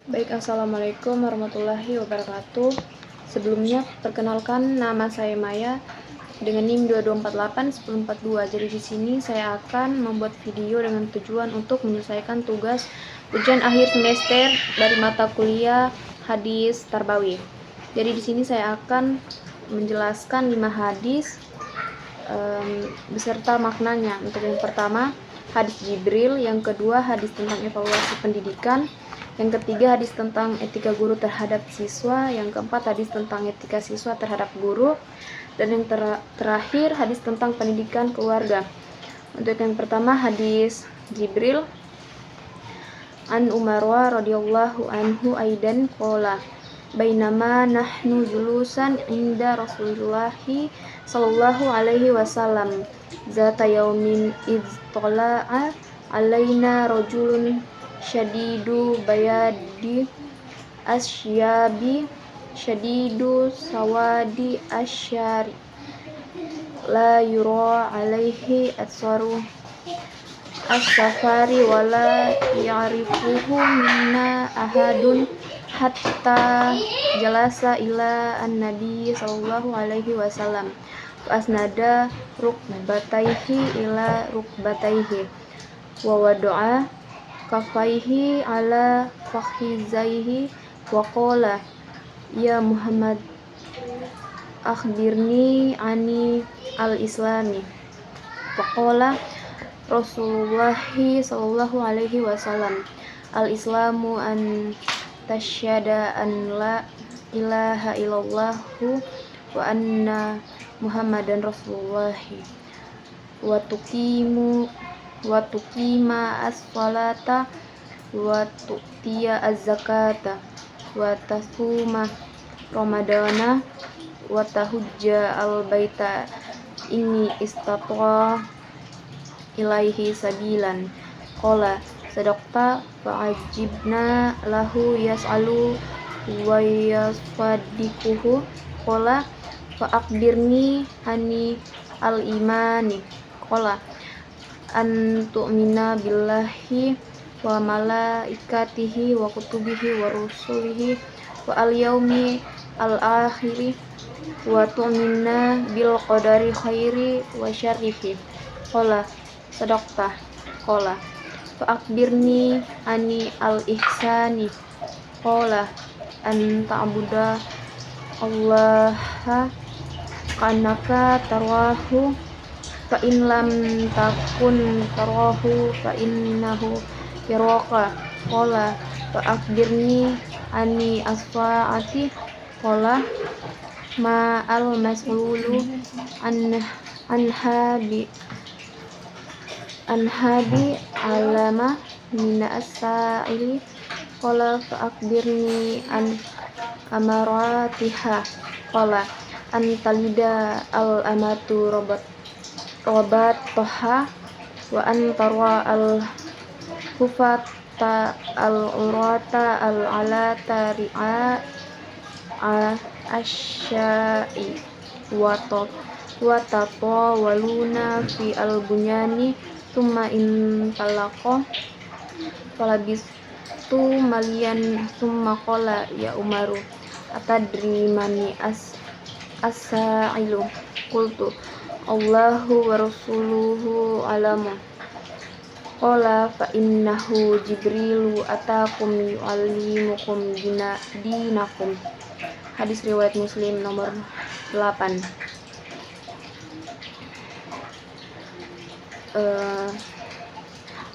Baik, assalamualaikum warahmatullahi wabarakatuh. Sebelumnya, perkenalkan nama saya Maya dengan NIM 22481042. Jadi di sini saya akan membuat video dengan tujuan untuk menyelesaikan tugas ujian akhir semester dari mata kuliah hadis tarbawiyah. Jadi di sini saya akan menjelaskan 5 hadis beserta maknanya. Untuk yang pertama, hadis Jibril, yang kedua hadis tentang evaluasi pendidikan, yang ketiga hadis tentang etika guru terhadap siswa, yang keempat hadis tentang etika siswa terhadap guru, dan yang terakhir hadis tentang pendidikan keluarga. Untuk yang pertama, hadis Jibril, an Umarwa radhiyallahu anhu aidan qala bainama nahnu julusan inda Rasulillahi sallallahu alaihi wasallam zata yaumin idz tala'a alaina rajulun syadidu bayadi asyabi syadidu sawadi asyari la yura alaihi atsaru as-safari wala ya'rifuhu minna ahadun hatta jalasa ila an-nabi sallallahu alaihi wasallam asnada rukbataihi ila rukbataihi wa wada'a kafaihi ala fakhizaihi wa qala ya Muhammad akhbirni ani al-islami wa qala Rasulullahi sallallahu alaihi wasallam al-islamu an tasyhada an la ilaha illallahu wa anna Muhammadan Rasulullahi wa tuqima as-salata wa tu'tiya az-zakata wa tasuma ramadana wa tahujja al-baita inni istata ilaihi sabilan qala sadaqta fa'ajibna lahu yas'alu wa yasfadikuhu qala fa'akbirni ani al-imani qala an tu'mina billahi wa malaikatihi wa kutubihi wa rusulihi wa al-yaumi al-akhiri wa tu'mina bil qadari khairi wa syarrihi qala sadaqta qala fa'akbirni ani al-ihsani qala an ta'buda allaha kanaka tarahu fa in lam takun tarahu fa innahu yaraka qala fa'akbirni ani as-sa'ati qala ma al-mas'ulu anhabi alama mina as-sa'ili qala fa'akbirni an amaratiha qala an talida al-amatu robataha wa an tarwa al-hufata al-urata al-alata ri'a asyai wa tatawaluna fi al-bunyani thumma intalaqa falabistu malian thumma qala ya Umaru atadri mani as-sa'ilu qultu Allahu wa rasuluhu alamu qala fa innahu Jibrilu atakum yu'allimukum dinakum. Hadis riwayat Muslim nomor 8.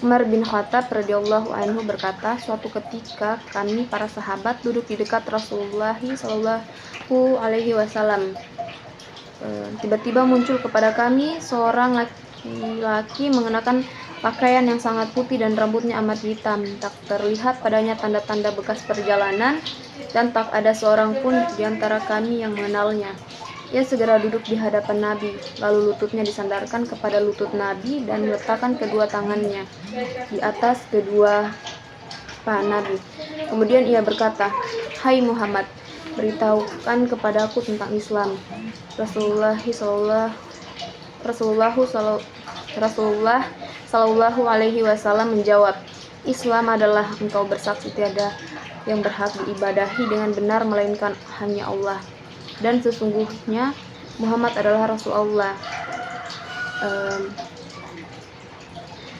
Umar bin Khattab radhiyallahu anhu berkata, suatu ketika kami para sahabat duduk di dekat Rasulullah sallallahu alaihi wasallam. Tiba-tiba muncul kepada kami seorang laki-laki mengenakan pakaian yang sangat putih dan rambutnya amat hitam. Tak terlihat padanya tanda-tanda bekas perjalanan dan tak ada seorang pun di antara kami yang mengenalnya. Ia segera duduk di hadapan Nabi, lalu lututnya disandarkan kepada lutut Nabi dan meletakkan kedua tangannya di atas kedua paha Nabi. Kemudian ia berkata, "Hai Muhammad, beritahukan kepadaku tentang Islam." Rasulullah sallallahu alaihi wasallam menjawab, Islam adalah engkau bersaksi tiada yang berhak diibadahi dengan benar melainkan hanya Allah, dan sesungguhnya Muhammad adalah Rasul Allah.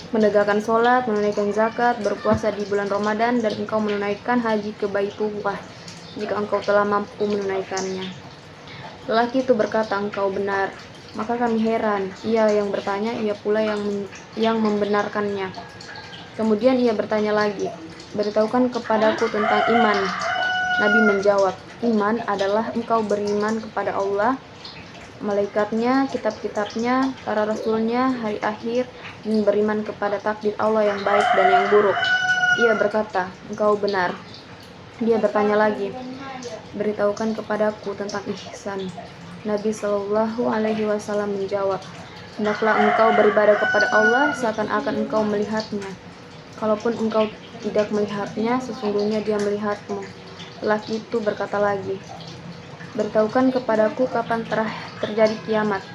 Menegakkan sholat, menunaikan zakat, berpuasa di bulan Ramadan, dan engkau menunaikan haji ke Baitullah jika engkau telah mampu menunaikannya. Lelaki itu berkata, engkau benar. Maka kami heran. Ia yang bertanya, ia pula yang membenarkannya. Kemudian ia bertanya lagi, beritahukan kepadaku tentang iman. Nabi menjawab, iman adalah engkau beriman kepada Allah, malaikatnya, kitab-kitabnya, para rasulnya, hari akhir, dan beriman kepada takdir Allah yang baik dan yang buruk. Ia berkata, engkau benar. Dia bertanya lagi, beritahukan kepadaku tentang ihsan. Nabi Shallallahu Alaihi Wasallam menjawab, hendaklah engkau beribadah kepada Allah seakan-akan engkau melihatnya. Kalaupun engkau tidak melihatnya, sesungguhnya Dia melihatmu. Lelaki itu berkata lagi, beritahukan kepadaku kapan terjadi kiamat.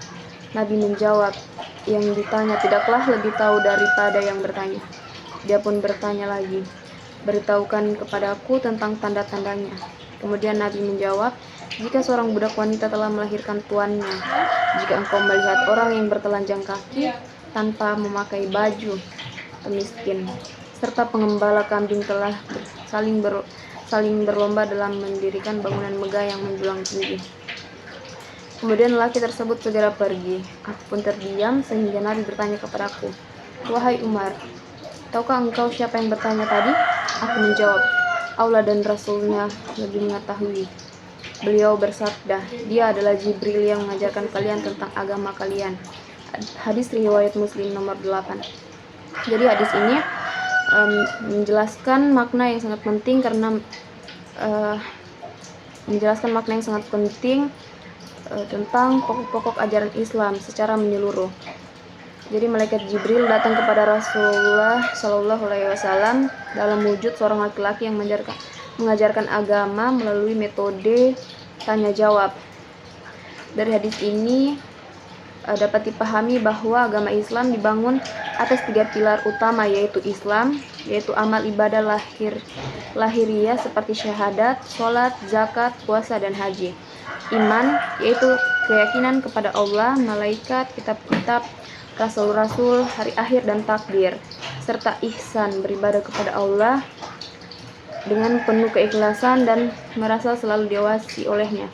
Nabi menjawab, yang ditanya tidaklah lebih tahu daripada yang bertanya. Dia pun bertanya lagi, beritahukan kepadaku tentang tanda-tandanya. Kemudian Nabi menjawab, jika seorang budak wanita telah melahirkan tuannya, jika engkau melihat orang yang bertelanjang kaki tanpa memakai baju, pemiskin, serta pengembala kambing telah saling berlomba dalam mendirikan bangunan megah yang menjulang tinggi. Kemudian lelaki tersebut segera pergi. Aku pun terdiam sehingga Nabi bertanya kepadaku, wahai Umar, tahukah engkau siapa yang bertanya tadi? Aku menjawab, Allah dan Rasulnya lebih mengetahui. Beliau bersabda, dia adalah Jibril yang mengajarkan kalian tentang agama kalian. Hadis riwayat Muslim nomor 8. Jadi hadis ini menjelaskan makna yang sangat penting tentang pokok-pokok ajaran Islam secara menyeluruh. Jadi malaikat Jibril datang kepada Rasulullah Shallallahu Alaihi Wasallam dalam wujud seorang laki-laki yang mengajarkan agama melalui metode tanya jawab. Dari hadis ini dapat dipahami bahwa agama Islam dibangun atas 3 pilar utama, yaitu Islam, yaitu amal ibadah lahiriah seperti syahadat, sholat, zakat, puasa, dan haji. Iman, yaitu keyakinan kepada Allah, malaikat, kitab-kitab, rasul-rasul, hari akhir, dan takdir. Serta ihsan, beribadah kepada Allah dengan penuh keikhlasan dan merasa selalu diawasi olehnya.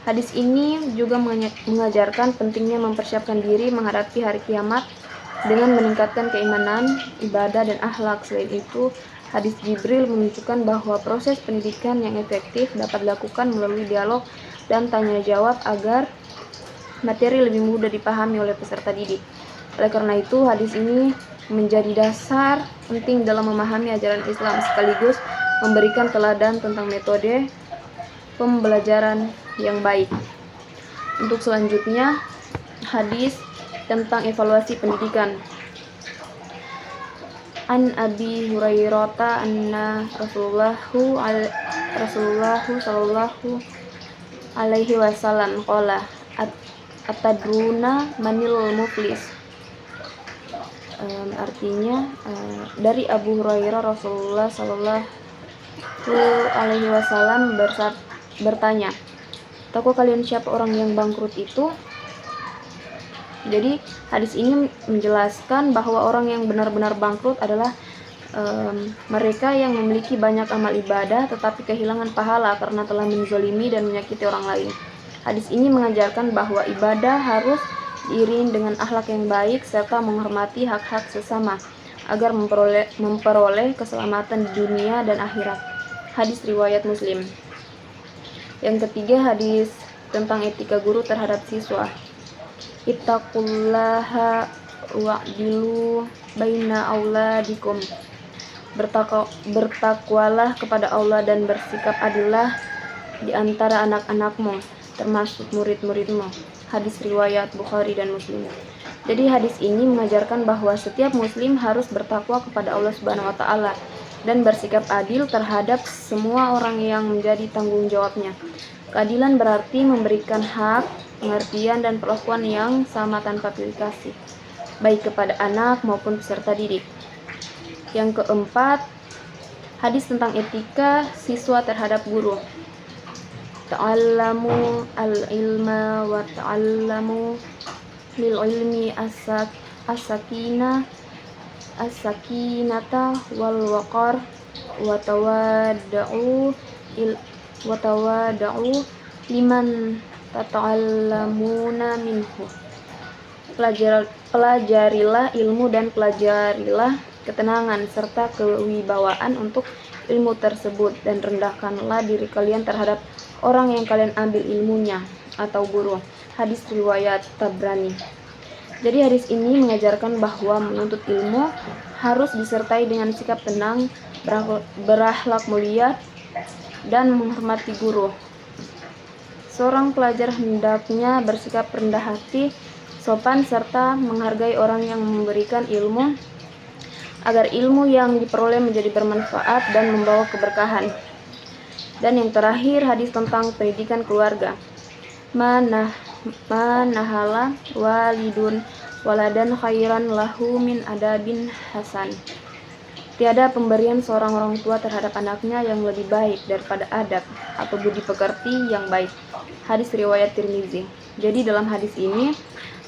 Hadis ini juga mengajarkan pentingnya mempersiapkan diri menghadapi hari kiamat dengan meningkatkan keimanan, ibadah, dan akhlak. Selain itu, hadis Jibril menunjukkan bahwa proses pendidikan yang efektif dapat dilakukan melalui dialog dan tanya jawab agar materi lebih mudah dipahami oleh peserta didik. Oleh karena itu, hadis ini menjadi dasar penting dalam memahami ajaran Islam sekaligus memberikan teladan tentang metode pembelajaran yang baik. Untuk selanjutnya, hadis tentang evaluasi pendidikan. An Abi Hurairah anna Rasulullah sallallahu alaihi wasallam qala atadruna manil muflis. Artinya dari Abu Hurairah Rasulullah sallallahu alaihi wasallam bertanya, tahukah kalian siapa orang yang bangkrut itu? Jadi hadis ini menjelaskan bahwa orang yang benar-benar bangkrut adalah mereka yang memiliki banyak amal ibadah tetapi kehilangan pahala karena telah menzalimi dan menyakiti orang lain. Hadis ini mengajarkan bahwa ibadah harus diiringi dengan akhlak yang baik serta menghormati hak-hak sesama agar memperoleh keselamatan di dunia dan akhirat. Hadis riwayat Muslim. Yang ketiga, hadis tentang etika guru terhadap siswa. Ittaqullaha wa'dilu baina auladikum. Bertakwalah kepada Allah dan bersikap adillah di antara anak-anakmu, termasuk murid-muridmu. Hadis riwayat Bukhari dan Muslim. Jadi hadis ini mengajarkan bahwa setiap muslim harus bertakwa kepada Allah Subhanahu wa taala dan bersikap adil terhadap semua orang yang menjadi tanggung jawabnya. Keadilan berarti memberikan hak, pengertian, dan perlakuan yang sama tanpa pilih kasih, baik kepada anak maupun peserta didik. Yang keempat, Hadis tentang etika siswa terhadap guru. Ta'allamu al-ilma wa ta'allamu lil ilmi as-sakinata wal waqar wa tawada'u liman tata'allamuna minhu. Pelajarilah ilmu dan pelajarilah ketenangan serta kewibawaan untuk ilmu tersebut, dan rendahkanlah diri kalian terhadap orang yang kalian ambil ilmunya atau guru. Hadis riwayat Tabrani. Jadi hadis ini mengajarkan bahwa menuntut ilmu harus disertai dengan sikap tenang, berakhlak mulia, dan menghormati guru. Seorang pelajar hendaknya bersikap rendah hati, sopan, serta menghargai orang yang memberikan ilmu, agar ilmu yang diperoleh menjadi bermanfaat dan membawa keberkahan. Dan yang terakhir, hadis tentang pendidikan keluarga. Manahala walidun waladan khairan lahu min adabin hasan. Tiada pemberian seorang orang tua terhadap anaknya yang lebih baik daripada adab atau budi pekerti yang baik. Hadis riwayat Tirmizi. Jadi dalam hadis ini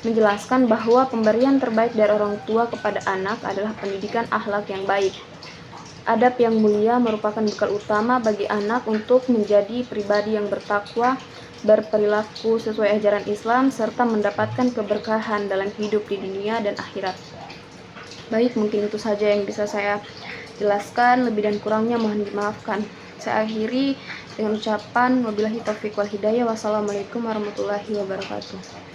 menjelaskan bahwa pemberian terbaik dari orang tua kepada anak adalah pendidikan akhlak yang baik. Adab yang mulia merupakan bekal utama bagi anak untuk menjadi pribadi yang bertakwa, berperilaku sesuai ajaran Islam, serta mendapatkan keberkahan dalam hidup di dunia dan akhirat. Baik, mungkin itu saja yang bisa saya jelaskan. Lebih dan kurangnya mohon dimaafkan. Saya akhiri dengan ucapan wabillahi taufiq wal hidayah. Wassalamualaikum warahmatullahi wabarakatuh.